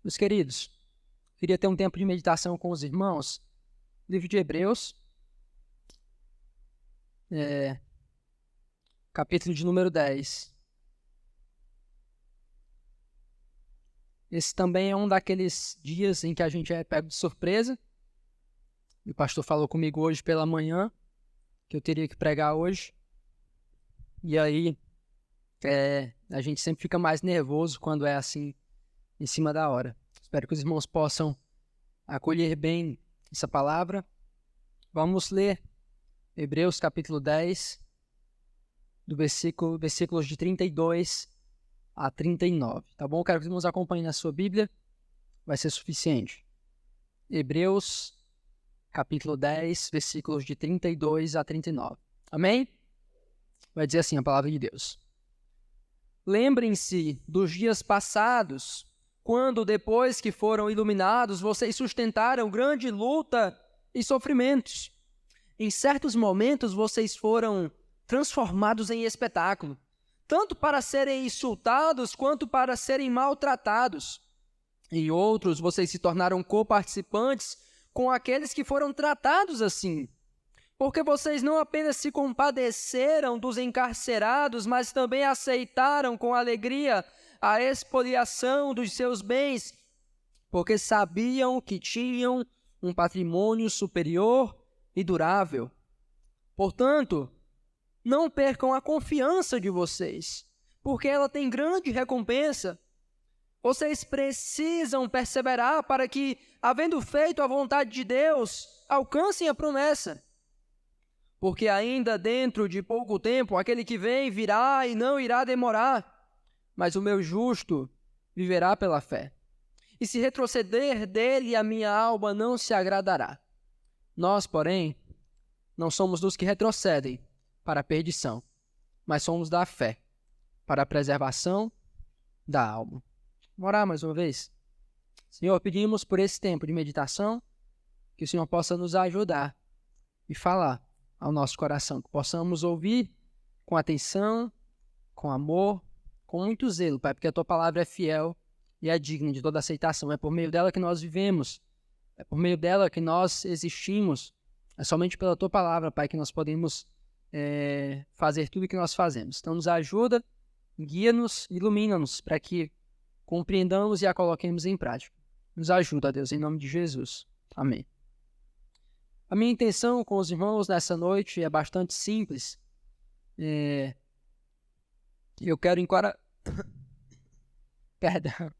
Meus queridos, queria ter um tempo de meditação com os irmãos. Livro de Hebreus, capítulo de número 10. Esse também é um daqueles dias em que a gente é pego de surpresa. O pastor falou comigo hoje pela manhã que eu teria que pregar hoje. E aí, a gente sempre fica mais nervoso quando é assim, em cima da hora. Espero que os irmãos possam acolher bem essa palavra. Vamos ler Hebreus capítulo 10, versículos de 32 a 39, tá bom? Quero que os irmãos acompanhem na sua Bíblia, vai ser suficiente. Hebreus capítulo 10, versículos de 32 a 39. Amém? Vai dizer assim a palavra de Deus. Lembrem-se dos dias passados, quando, depois que foram iluminados, vocês sustentaram grande luta e sofrimentos. Em certos momentos, vocês foram transformados em espetáculo, tanto para serem insultados quanto para serem maltratados. Em outros, vocês se tornaram coparticipantes com aqueles que foram tratados assim. Porque vocês não apenas se compadeceram dos encarcerados, mas também aceitaram com alegria a expoliação dos seus bens, porque sabiam que tinham um patrimônio superior e durável. Portanto, não percam a confiança de vocês, porque ela tem grande recompensa. Vocês precisam perseverar para que, havendo feito a vontade de Deus, alcancem a promessa. Porque ainda dentro de pouco tempo, aquele que vem virá e não irá demorar, mas o meu justo viverá pela fé. E se retroceder dele, a minha alma não se agradará. Nós, porém, não somos dos que retrocedem para a perdição, mas somos da fé, para a preservação da alma. Vamos orar mais uma vez? Senhor, pedimos por esse tempo de meditação, que o Senhor possa nos ajudar e falar ao nosso coração, que possamos ouvir com atenção, com amor, com muito zelo, Pai, porque a Tua palavra é fiel e é digna de toda aceitação. É por meio dela que nós vivemos, é por meio dela que nós existimos. É somente pela Tua palavra, Pai, que nós podemos fazer tudo o que nós fazemos. Então nos ajuda, guia-nos, ilumina-nos, para que compreendamos e a coloquemos em prática. Nos ajuda, Deus, em nome de Jesus. Amém. A minha intenção com os irmãos nessa noite é bastante simples. Eu quero encorajar... Perdão.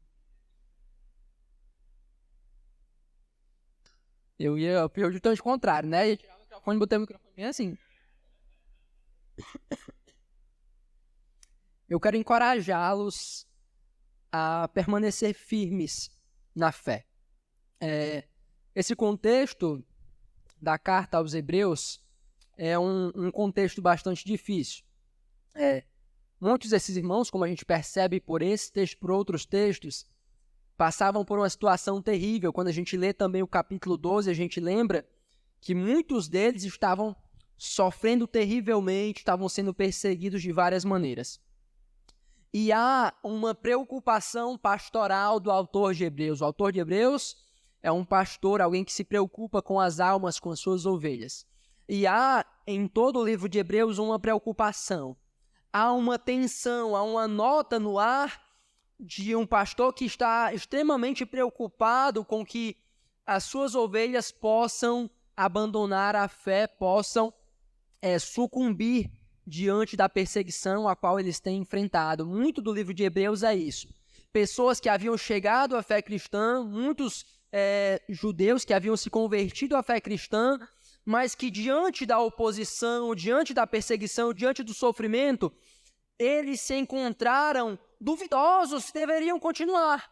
Eu ia de ao contrário, né? Ia tirar o microfone e botar o microfone bem assim. Eu quero encorajá-los a permanecer firmes na fé. Esse contexto da carta aos Hebreus é um contexto bastante difícil. Muitos desses irmãos, como a gente percebe por esse texto, por outros textos, passavam por uma situação terrível. Quando a gente lê também o capítulo 12, a gente lembra que muitos deles estavam sofrendo terrivelmente, estavam sendo perseguidos de várias maneiras. E há uma preocupação pastoral do autor de Hebreus. O autor de Hebreus é um pastor, alguém que se preocupa com as almas, com as suas ovelhas. E há em todo o livro de Hebreus uma preocupação. Há uma tensão, há uma nota no ar de um pastor que está extremamente preocupado com que as suas ovelhas possam abandonar a fé, possam sucumbir diante da perseguição a qual eles têm enfrentado. Muito do livro de Hebreus é isso. Pessoas que haviam chegado à fé cristã, muitos judeus que haviam se convertido à fé cristã, mas que diante da oposição, diante da perseguição, diante do sofrimento, eles se encontraram duvidosos se deveriam continuar.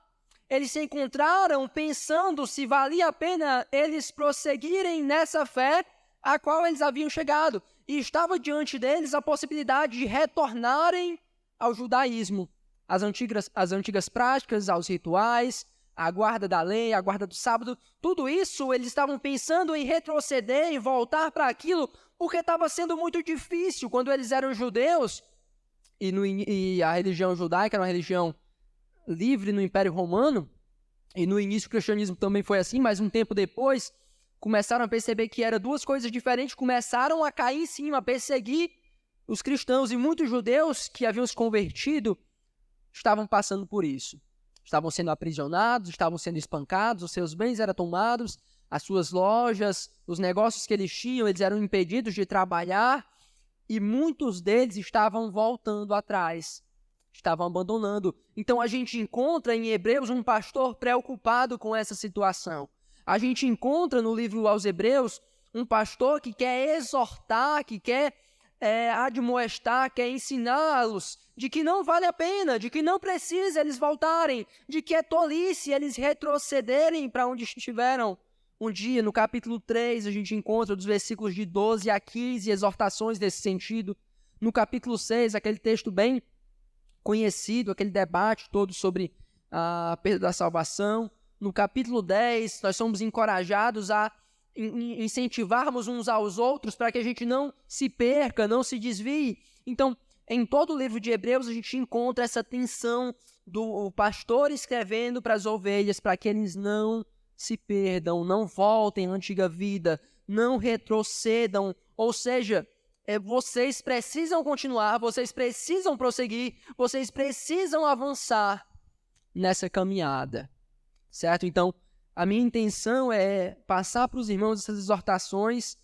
Eles se encontraram pensando se valia a pena eles prosseguirem nessa fé a qual eles haviam chegado. E estava diante deles a possibilidade de retornarem ao judaísmo, às antigas práticas, aos rituais, à guarda da lei, à guarda do sábado. Tudo isso eles estavam pensando em retroceder, em voltar para aquilo, porque estava sendo muito difícil quando eles eram judeus. E a religião judaica era uma religião livre no Império Romano. E no início o cristianismo também foi assim, mas um tempo depois começaram a perceber que eram duas coisas diferentes, começaram a cair em cima, a perseguir os cristãos, e muitos judeus que haviam se convertido estavam passando por isso. Estavam sendo aprisionados, estavam sendo espancados, os seus bens eram tomados, as suas lojas, os negócios que eles tinham, eles eram impedidos de trabalhar, e muitos deles estavam voltando atrás, estavam abandonando. Então a gente encontra em Hebreus um pastor preocupado com essa situação. A gente encontra no livro aos Hebreus um pastor que quer exortar, que quer admoestar, quer ensiná-los de que não vale a pena, de que não precisa eles voltarem, de que é tolice eles retrocederem para onde estiveram um dia. No capítulo 3, a gente encontra dos versículos de 12 a 15 exortações nesse sentido. No capítulo 6, aquele texto bem conhecido, aquele debate todo sobre a perda da salvação. No capítulo 10, nós somos encorajados a incentivarmos uns aos outros para que a gente não se perca, não se desvie. Então, em todo o livro de Hebreus, a gente encontra essa tensão do pastor escrevendo para as ovelhas, para que eles não se perdam, não voltem à antiga vida, não retrocedam. Ou seja, vocês precisam continuar, vocês precisam prosseguir, vocês precisam avançar nessa caminhada, certo? Então, a minha intenção é passar para os irmãos essas exortações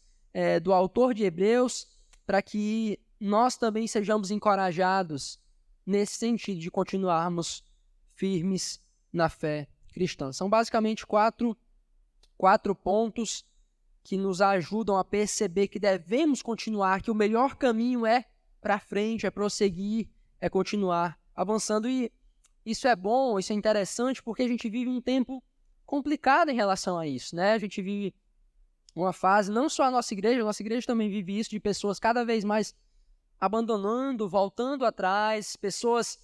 do autor de Hebreus, para que nós também sejamos encorajados nesse sentido de continuarmos firmes na fé cristã. São basicamente quatro pontos que nos ajudam a perceber que devemos continuar, que o melhor caminho é para frente, é prosseguir, é continuar avançando. E isso é bom, isso é interessante, porque a gente vive um tempo complicado em relação a isso, né? A gente vive uma fase, não só a nossa igreja também vive isso, de pessoas cada vez mais abandonando, voltando atrás, pessoas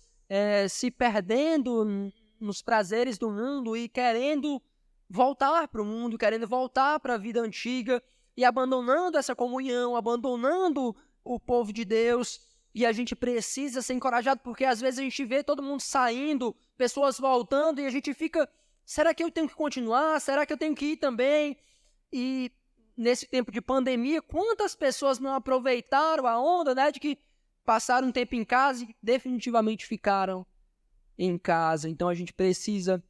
se perdendo nos prazeres do mundo e querendo voltar para o mundo, querendo voltar para a vida antiga e abandonando essa comunhão, abandonando o povo de Deus. E a gente precisa ser encorajado, porque às vezes a gente vê todo mundo saindo, pessoas voltando, e a gente fica, será que eu tenho que continuar? Será que eu tenho que ir também? E nesse tempo de pandemia, quantas pessoas não aproveitaram a onda, né, de que passaram um tempo em casa e definitivamente ficaram em casa? Então a gente precisa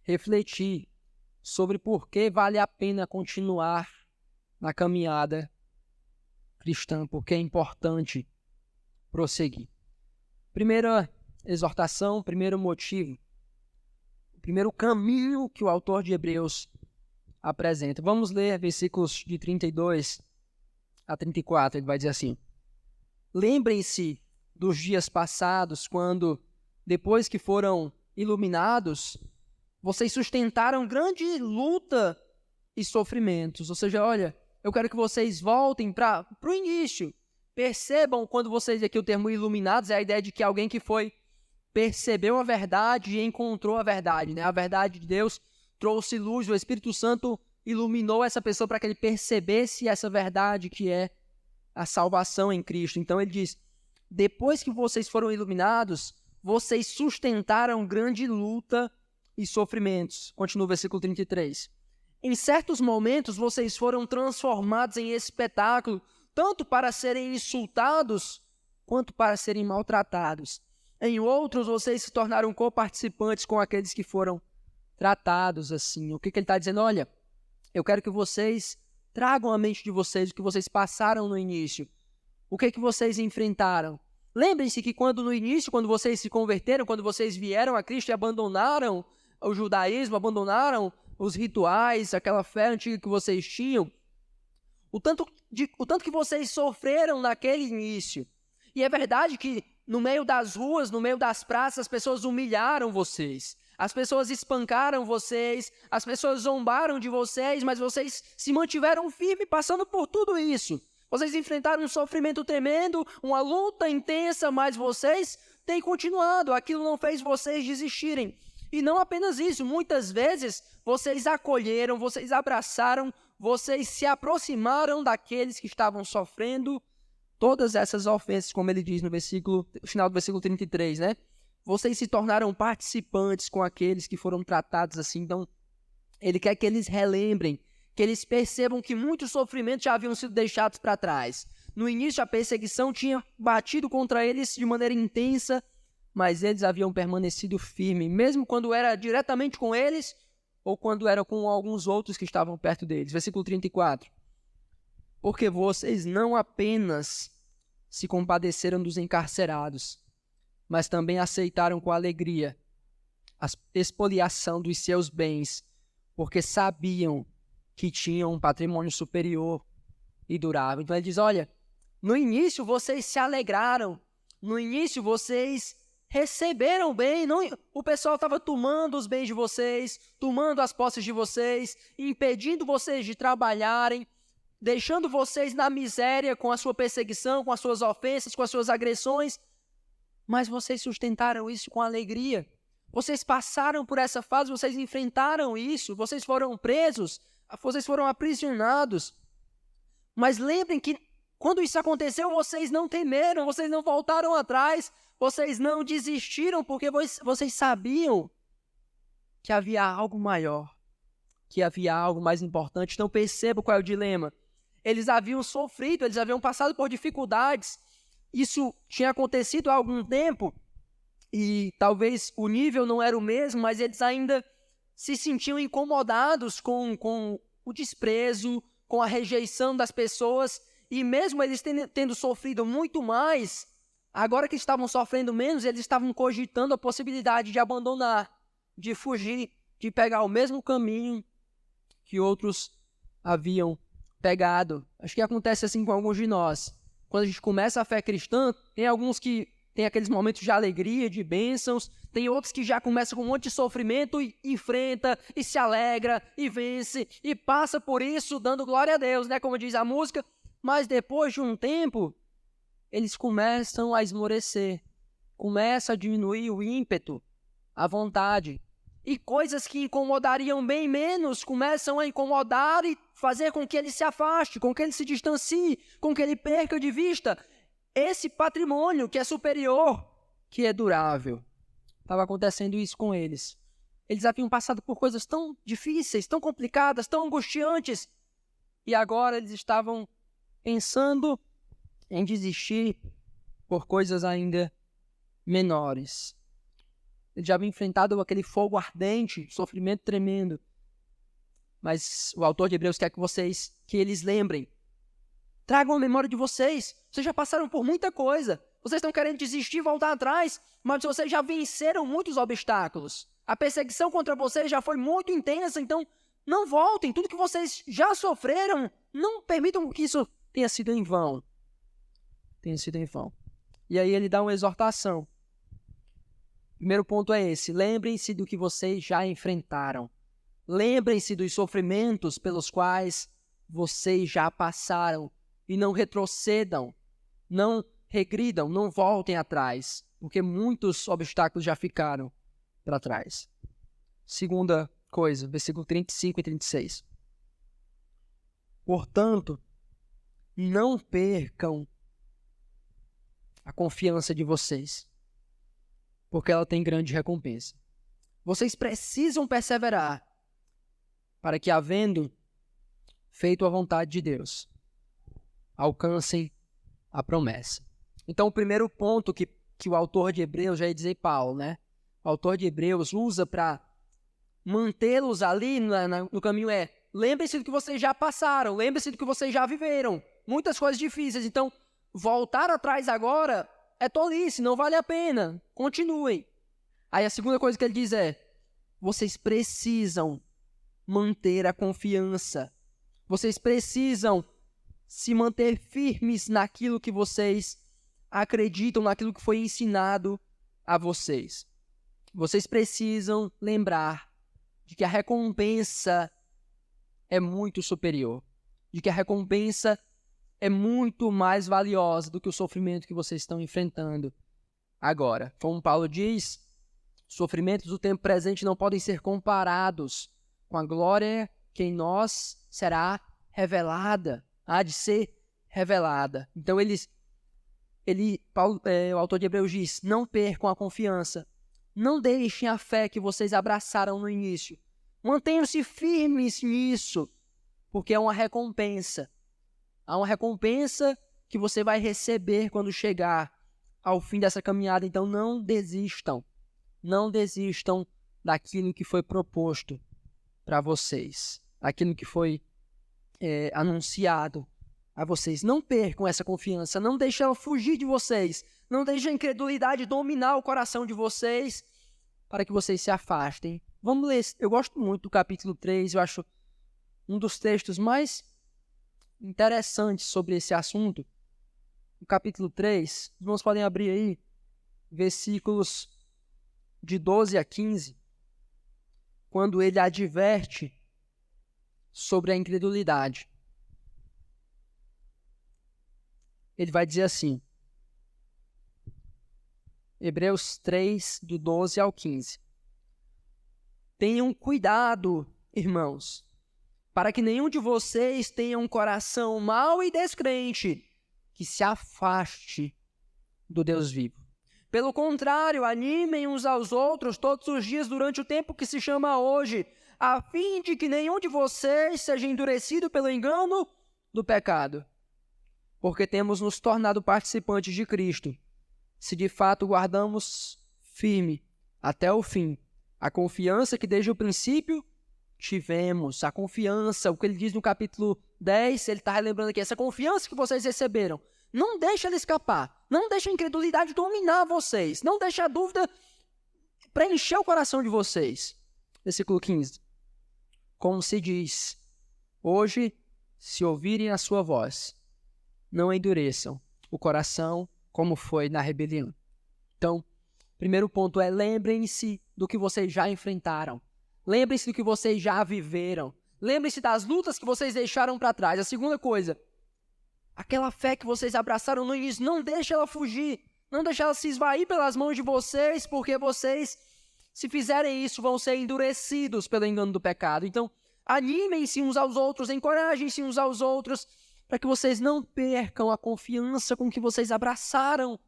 refletir sobre por que vale a pena continuar na caminhada cristã, porque é importante prosseguir. Primeira exortação, primeiro motivo, primeiro caminho que o autor de Hebreus apresenta. Vamos ler versículos de 32 a 34, ele vai dizer assim: lembrem-se dos dias passados, quando, depois que foram iluminados, vocês sustentaram grande luta e sofrimentos. Ou seja, olha, eu quero que vocês voltem para o início. Percebam, quando vocês, aqui o termo iluminados, é a ideia de que alguém que percebeu a verdade e encontrou a verdade, né? A verdade de Deus trouxe luz, o Espírito Santo iluminou essa pessoa para que ele percebesse essa verdade que é a salvação em Cristo. Então ele diz, depois que vocês foram iluminados, vocês sustentaram grande luta e sofrimentos. Continua o versículo 33. Em certos momentos, vocês foram transformados em espetáculo, tanto para serem insultados, quanto para serem maltratados. Em outros, vocês se tornaram coparticipantes com aqueles que foram tratados assim. O que ele está dizendo? Olha, eu quero que vocês tragam à mente de vocês o que vocês passaram no início. O que vocês enfrentaram. Lembrem-se que no início, quando vocês se converteram, quando vocês vieram a Cristo e abandonaram o judaísmo, abandonaram os rituais, aquela fé antiga que vocês tinham, o tanto que vocês sofreram naquele início. E é verdade que no meio das ruas, no meio das praças, as pessoas humilharam vocês. As pessoas espancaram vocês, as pessoas zombaram de vocês, mas vocês se mantiveram firmes passando por tudo isso. Vocês enfrentaram um sofrimento tremendo, uma luta intensa, mas vocês têm continuado. Aquilo não fez vocês desistirem. E não apenas isso, muitas vezes vocês acolheram, vocês abraçaram, vocês se aproximaram daqueles que estavam sofrendo todas essas ofensas, como ele diz no final do versículo 33, né? vocês se tornaram participantes com aqueles que foram tratados assim. Então, ele quer que eles relembrem, que eles percebam que muitos sofrimentos já haviam sido deixados para trás. No início, a perseguição tinha batido contra eles de maneira intensa, mas eles haviam permanecido firmes, mesmo quando era diretamente com eles ou quando era com alguns outros que estavam perto deles. Versículo 34. Porque vocês não apenas se compadeceram dos encarcerados, mas também aceitaram com alegria a expoliação dos seus bens, porque sabiam que tinham um patrimônio superior e durável. Então ele diz, olha, no início vocês se alegraram, no início vocês receberam bem, não, o pessoal estava tomando os bens de vocês, tomando as posses de vocês, impedindo vocês de trabalharem, deixando vocês na miséria com a sua perseguição, com as suas ofensas, com as suas agressões, mas vocês sustentaram isso com alegria. Vocês passaram por essa fase, vocês enfrentaram isso, vocês foram presos, vocês foram aprisionados. Mas lembrem que quando isso aconteceu, vocês não temeram, vocês não voltaram atrás, vocês não desistiram, porque vocês sabiam que havia algo maior, que havia algo mais importante. Então perceba qual é o dilema. Eles haviam sofrido, eles haviam passado por dificuldades. Isso tinha acontecido há algum tempo e talvez o nível não era o mesmo, mas eles ainda se sentiam incomodados com o desprezo, com a rejeição das pessoas, e mesmo eles tendo sofrido muito mais, agora que estavam sofrendo menos, eles estavam cogitando a possibilidade de abandonar, de fugir, de pegar o mesmo caminho que outros haviam pegado. Acho que acontece assim com alguns de nós. Quando a gente começa a fé cristã, tem alguns que tem aqueles momentos de alegria, de bênçãos, tem outros que já começam com um monte de sofrimento e enfrenta, e se alegra, e vence, e passa por isso dando glória a Deus, né? Como diz a música, mas depois de um tempo, eles começam a esmorecer, começa a diminuir o ímpeto, a vontade, e coisas que incomodariam bem menos começam a incomodar e fazer com que ele se afaste, com que ele se distancie, com que ele perca de vista esse patrimônio que é superior, que é durável. Estava acontecendo isso com eles. Eles haviam passado por coisas tão difíceis, tão complicadas, tão angustiantes, e agora eles estavam pensando em desistir por coisas ainda menores. Eles já haviam enfrentado aquele fogo ardente, sofrimento tremendo. Mas o autor de Hebreus quer que eles lembrem. Tragam a memória de vocês. Vocês já passaram por muita coisa. Vocês estão querendo desistir, voltar atrás, mas vocês já venceram muitos obstáculos. A perseguição contra vocês já foi muito intensa, então não voltem. Tudo que vocês já sofreram, não permitam que isso tenha sido em vão. Tenha sido em vão. E aí ele dá uma exortação. Primeiro ponto é esse: lembrem-se do que vocês já enfrentaram. Lembrem-se dos sofrimentos pelos quais vocês já passaram e não retrocedam, não regridam, não voltem atrás, porque muitos obstáculos já ficaram para trás. Segunda coisa, versículo 35 e 36. Portanto, não percam a confiança de vocês, porque ela tem grande recompensa. Vocês precisam perseverar para que, havendo feito a vontade de Deus, alcancem a promessa. Então, o primeiro ponto que o autor de Hebreus, já ia dizer Paulo, né? O autor de Hebreus usa para mantê-los ali no caminho lembre-se do que vocês já passaram, lembre-se do que vocês já viveram. Muitas coisas difíceis, então voltar atrás agora é tolice, não vale a pena. Continuem. Aí a segunda coisa que ele diz vocês precisam manter a confiança. Vocês precisam se manter firmes naquilo que vocês acreditam, naquilo que foi ensinado a vocês. Vocês precisam lembrar de que a recompensa é muito superior, de que a recompensa é muito mais valiosa do que o sofrimento que vocês estão enfrentando agora. Como Paulo diz, os sofrimentos do tempo presente não podem ser comparados com a glória que em nós será revelada, há de ser revelada. Então, o autor de Hebreus diz, não percam a confiança, Não deixem a fé que vocês abraçaram no início. Mantenham-se firmes nisso, porque é uma recompensa. Há uma recompensa que você vai receber quando chegar ao fim dessa caminhada. Então não desistam. Não desistam daquilo que foi proposto para vocês. Aquilo que foi anunciado a vocês. Não percam essa confiança. Não deixem ela fugir de vocês. Não deixem a incredulidade dominar o coração de vocês para que vocês se afastem. Vamos ler. Eu gosto muito do capítulo 3. Eu acho um dos textos mais interessantes sobre esse assunto. O capítulo 3, os irmãos podem abrir aí, versículos de 12 a 15, quando ele adverte sobre a incredulidade. Ele vai dizer assim, Hebreus 3, do 12 ao 15. Tenham cuidado, irmãos, para que nenhum de vocês tenha um coração mau e descrente, que se afaste do Deus vivo. Pelo contrário, animem uns aos outros todos os dias durante o tempo que se chama hoje, a fim de que nenhum de vocês seja endurecido pelo engano do pecado. Porque temos nos tornado participantes de Cristo, se de fato guardamos firme até o fim a confiança que desde o princípio tivemos. A confiança, o que ele diz no capítulo 10, ele está relembrando aqui, essa confiança que vocês receberam. Não deixe ela escapar. Não deixe a incredulidade dominar vocês. Não deixe a dúvida preencher o coração de vocês. Versículo 15. Como se diz, hoje, se ouvirem a sua voz, não endureçam o coração como foi na rebelião. Então, primeiro ponto é, lembrem-se do que vocês já enfrentaram. Lembrem-se do que vocês já viveram. Lembrem-se das lutas que vocês deixaram para trás. A segunda coisa, aquela fé que vocês abraçaram no início, não deixe ela fugir. Não deixe ela se esvair pelas mãos de vocês, porque vocês, se fizerem isso, vão ser endurecidos pelo engano do pecado. Então, animem-se uns aos outros, encorajem-se uns aos outros, para que vocês não percam a confiança com que vocês abraçaram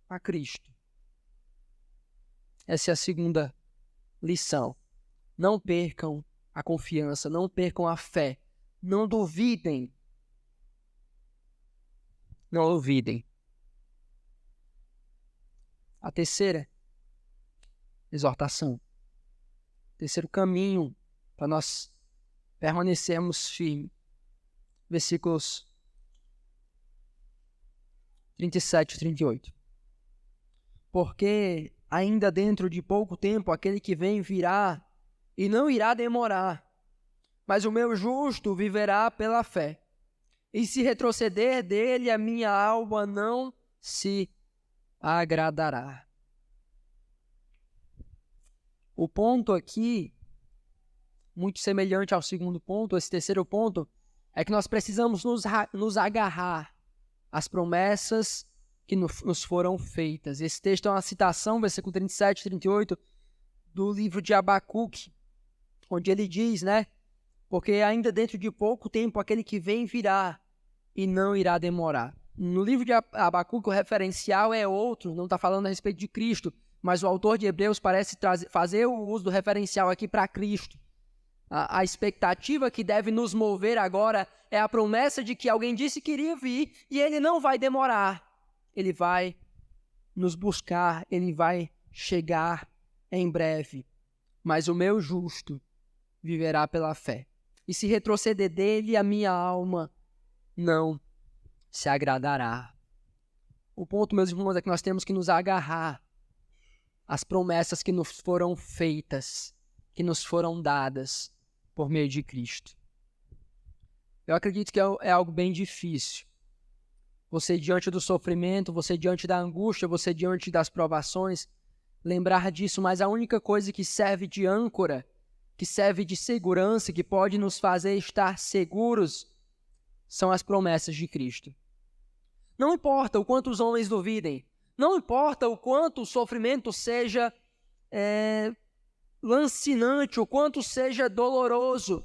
a Cristo. Essa é a segunda lição. Não percam a confiança, não percam a fé. Não duvidem. Não duvidem. A terceira exortação. Terceiro caminho para nós permanecermos firmes. Versículos 37 e 38. Porque ainda dentro de pouco tempo aquele que vem virá e não irá demorar, mas o meu justo viverá pela fé. E se retroceder dele, a minha alma não se agradará. O ponto aqui, muito semelhante ao segundo ponto, esse terceiro ponto, é que nós precisamos nos agarrar às promessas que nos foram feitas. Esse texto é uma citação, versículo 37 e 38, do livro de Abacuque, onde ele diz, né? Porque ainda dentro de pouco tempo aquele que vem virá e não irá demorar. No livro de Abacuque o referencial é outro, não está falando a respeito de Cristo, mas o autor de Hebreus parece fazer o uso do referencial aqui para Cristo. A expectativa que deve nos mover agora é a promessa de que alguém disse que iria vir e ele não vai demorar. Ele vai nos buscar, ele vai chegar em breve. Mas o meu justo viverá pela fé. E se retroceder dele, a minha alma não se agradará. O ponto, meus irmãos, é que nós temos que nos agarrar às promessas que nos foram feitas, que nos foram dadas por meio de Cristo. Eu acredito que é algo bem difícil. Você diante do sofrimento, você diante da angústia, você diante das provações, lembrar disso, mas a única coisa que serve de âncora, que serve de segurança, que pode nos fazer estar seguros, são as promessas de Cristo. Não importa o quanto os homens duvidem, não importa o quanto o sofrimento seja lancinante, o quanto seja doloroso.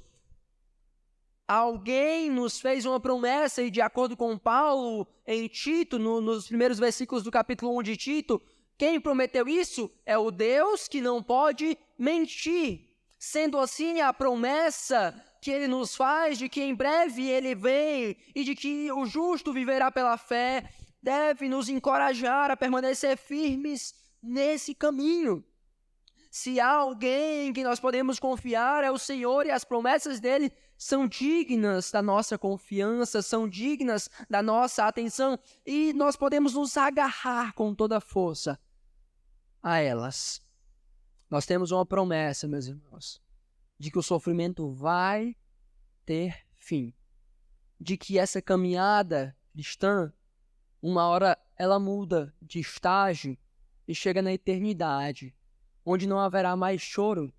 Alguém nos fez uma promessa e, de acordo com Paulo, em Tito, nos primeiros versículos do capítulo 1 de Tito, Quem prometeu isso é o Deus que não pode mentir. Sendo assim, a promessa que ele nos faz de que em breve ele vem e de que o justo viverá pela fé, deve nos encorajar a permanecer firmes nesse caminho. Se há alguém que nós podemos confiar, é o Senhor, e as promessas dele são dignas da nossa confiança, são dignas da nossa atenção, e nós podemos nos agarrar com toda a força a elas. Nós temos uma promessa, meus irmãos, de que o sofrimento vai ter fim, de que essa caminhada cristã, uma hora ela muda de estágio e chega na eternidade, onde não haverá mais choro,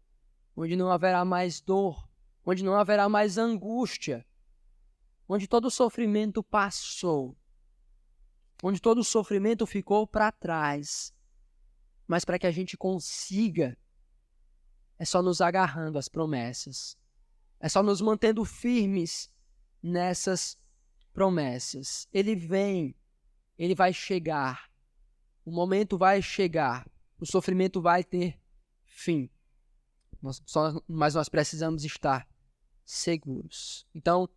onde não haverá mais dor, onde não haverá mais angústia, onde todo o sofrimento passou, onde todo o sofrimento ficou para trás. Mas para que a gente consiga, é só nos agarrando às promessas, é só nos mantendo firmes nessas promessas. Ele vem, ele vai chegar, o momento vai chegar, o sofrimento vai ter fim. Mas nós precisamos estar seguros. Então,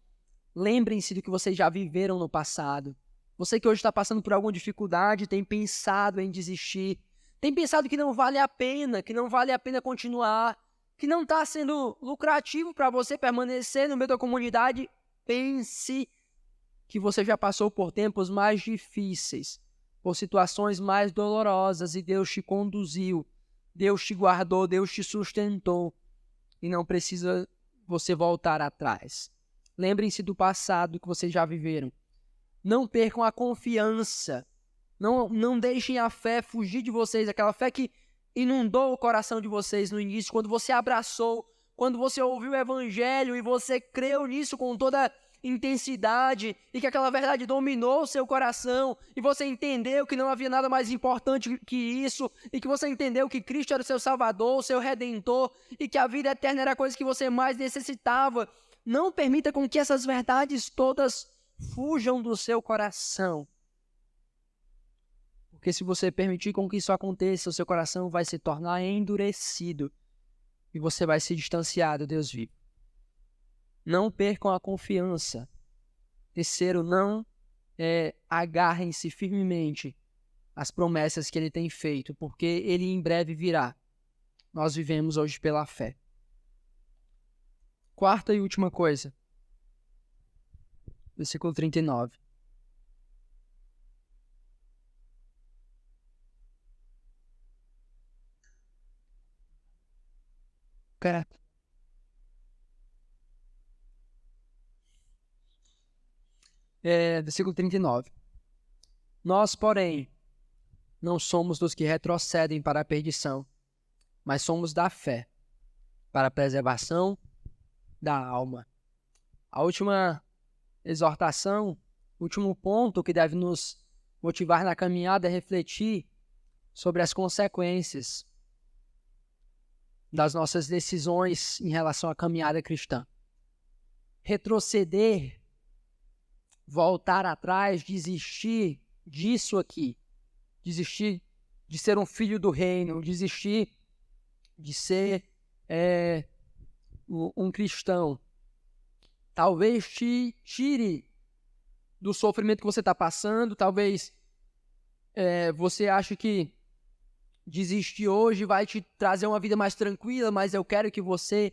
lembrem-se do que vocês já viveram no passado. Você que hoje está passando por alguma dificuldade, tem pensado em desistir, tem pensado que não vale a pena, continuar, que não está sendo lucrativo para você permanecer no meio da comunidade, pense que você já passou por tempos mais difíceis, por situações mais dolorosas, e Deus te conduziu, Deus te guardou, Deus te sustentou, e não precisa você voltar atrás. Lembrem-se do passado que vocês já viveram. Não percam a confiança. Não deixem a fé fugir de vocês, aquela fé que inundou o coração de vocês no início, quando você abraçou, quando você ouviu o evangelho e você creu nisso com toda intensidade, e que aquela verdade dominou o seu coração, e você entendeu que não havia nada mais importante que isso, e que você entendeu que Cristo era o seu Salvador, o seu Redentor, e que a vida eterna era a coisa que você mais necessitava. Não permita com que essas verdades todas fujam do seu coração. Porque se você permitir com que isso aconteça, o seu coração vai se tornar endurecido e você vai se distanciar do Deus vivo. Não percam a confiança. Terceiro, não agarrem-se firmemente às promessas que Ele tem feito, porque Ele em breve virá. Nós vivemos hoje pela fé. Quarta e última coisa. Versículo 39. Correto. Versículo 39. Nós, porém, não somos dos que retrocedem para a perdição, mas somos da fé, para a preservação da alma. A última exortação, o último ponto que deve nos motivar na caminhada é refletir sobre as consequências das nossas decisões em relação à caminhada cristã. Retroceder, voltar atrás, desistir disso aqui, desistir de ser um filho do reino, desistir de ser um cristão, talvez te tire do sofrimento que você está passando, talvez você ache que desistir hoje vai te trazer uma vida mais tranquila, mas eu quero que você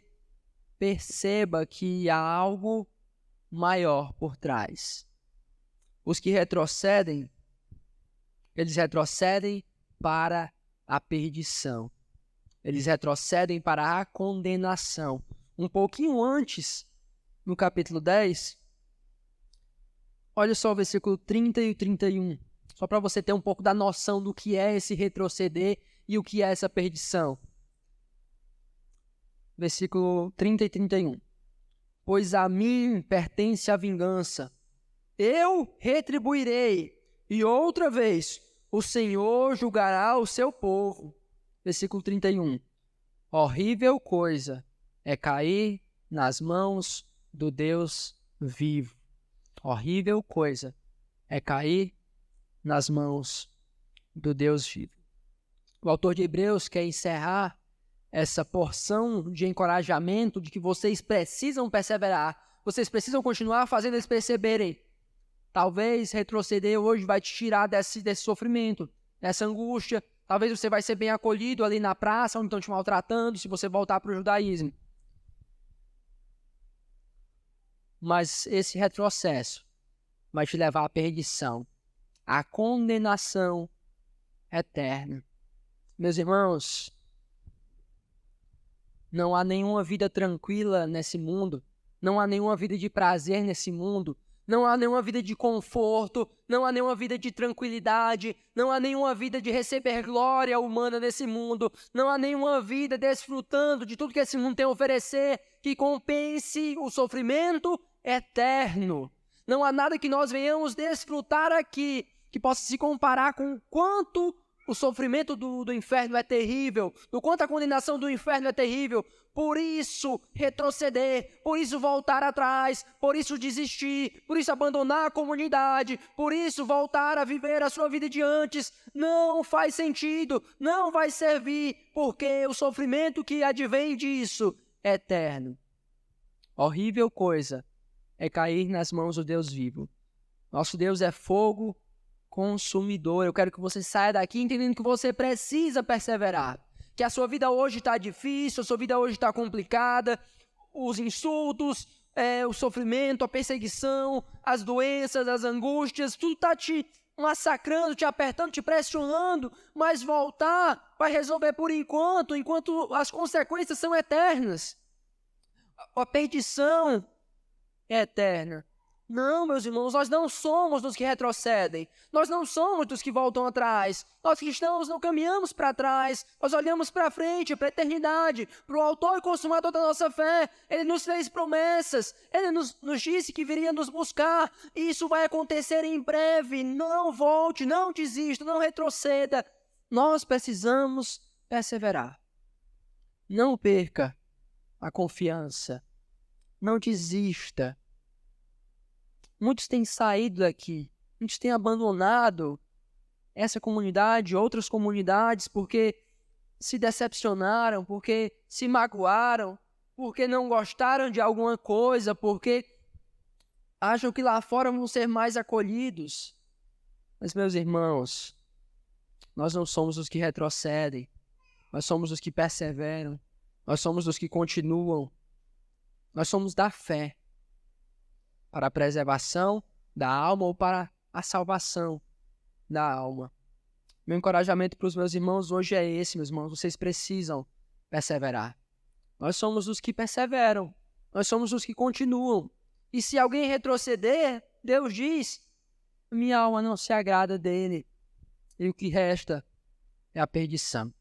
perceba que há algo maior por trás. Os que retrocedem, eles retrocedem para a perdição. Eles retrocedem para a condenação. Um pouquinho antes, no capítulo 10, olha só o versículo 30 e 31. Só para você ter um pouco da noção do que é esse retroceder e o que é essa perdição. Versículo 30 e 31. Pois a mim pertence a vingança. Eu retribuirei, e outra vez o Senhor julgará o seu povo. Versículo 31. Horrível coisa é cair nas mãos do Deus vivo. Horrível coisa é cair nas mãos do Deus vivo. O autor de Hebreus quer encerrar essa porção de encorajamento de que vocês precisam perseverar, vocês precisam continuar fazendo eles perceberem. Talvez retroceder hoje vai te tirar desse sofrimento, dessa angústia. Talvez você vai ser bem acolhido ali na praça, onde estão te maltratando, se você voltar para o judaísmo. Mas esse retrocesso vai te levar à perdição, à condenação eterna. Meus irmãos, não há nenhuma vida tranquila nesse mundo, não há nenhuma vida de prazer nesse mundo, não há nenhuma vida de conforto, não há nenhuma vida de tranquilidade, não há nenhuma vida de receber glória humana nesse mundo, não há nenhuma vida desfrutando de tudo que esse mundo tem a oferecer que compense o sofrimento eterno. Não há nada que nós venhamos desfrutar aqui que possa se comparar com o quanto o sofrimento do inferno é terrível, do quanto a condenação do inferno é terrível. Por isso retroceder, por isso voltar atrás, por isso desistir, por isso abandonar a comunidade, por isso voltar a viver a sua vida de antes, não faz sentido, não vai servir, porque o sofrimento que advém disso é eterno. Horrível coisa é cair nas mãos do Deus vivo. Nosso Deus é fogo consumidor. Eu quero que você saia daqui entendendo que você precisa perseverar. Que a sua vida hoje está difícil, a sua vida hoje está complicada, os insultos, o sofrimento, a perseguição, as doenças, as angústias, tudo está te massacrando, te apertando, te pressionando, mas voltar vai resolver por enquanto as consequências são eternas. A perdição é eterna. Não, meus irmãos, nós não somos dos que retrocedem, nós não somos dos que voltam atrás. Nós cristãos não caminhamos para trás, nós olhamos para frente, para a eternidade, para o autor e consumador da nossa fé. Ele nos fez promessas, ele nos disse que viria nos buscar, e isso vai acontecer em breve. Não volte, não desista, não retroceda. Nós precisamos perseverar. Não perca a confiança, não desista. Muitos têm saído daqui, muitos têm abandonado essa comunidade, outras comunidades, porque se decepcionaram, porque se magoaram, porque não gostaram de alguma coisa, porque acham que lá fora vão ser mais acolhidos. Mas, meus irmãos, nós não somos os que retrocedem, nós somos os que perseveram, nós somos os que continuam, nós somos da fé. Para a preservação da alma ou para a salvação da alma. Meu encorajamento para os meus irmãos hoje é esse, meus irmãos. Vocês precisam perseverar. Nós somos os que perseveram. Nós somos os que continuam. E se alguém retroceder, Deus diz, minha alma não se agrada dele. E o que resta é a perdição.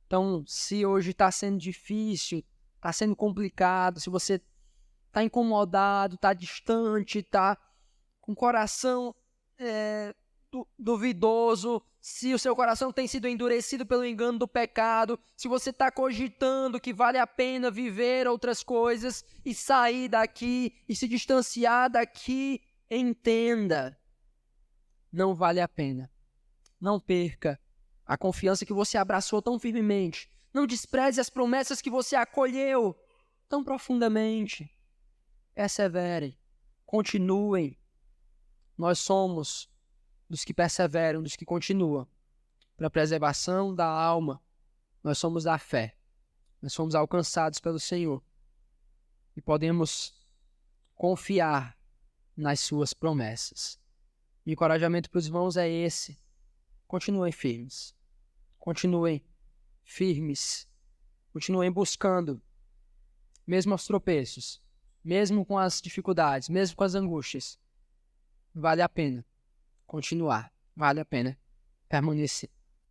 Então, se hoje está sendo difícil, está sendo complicado, se você está incomodado, está distante, está com o coração duvidoso, se o seu coração tem sido endurecido pelo engano do pecado, se você está cogitando que vale a pena viver outras coisas e sair daqui e se distanciar daqui, entenda, não vale a pena. Não perca a confiança que você abraçou tão firmemente. Não despreze as promessas que você acolheu tão profundamente. Perseverem, continuem. Nós somos dos que perseveram, dos que continuam. Para a preservação da alma, nós somos da fé. Nós somos alcançados pelo Senhor. E podemos confiar nas suas promessas. O encorajamento para os irmãos é esse. Continuem firmes. Continuem firmes. Continuem buscando, mesmo aos tropeços. Mesmo com as dificuldades, mesmo com as angústias, vale a pena continuar, vale a pena permanecer.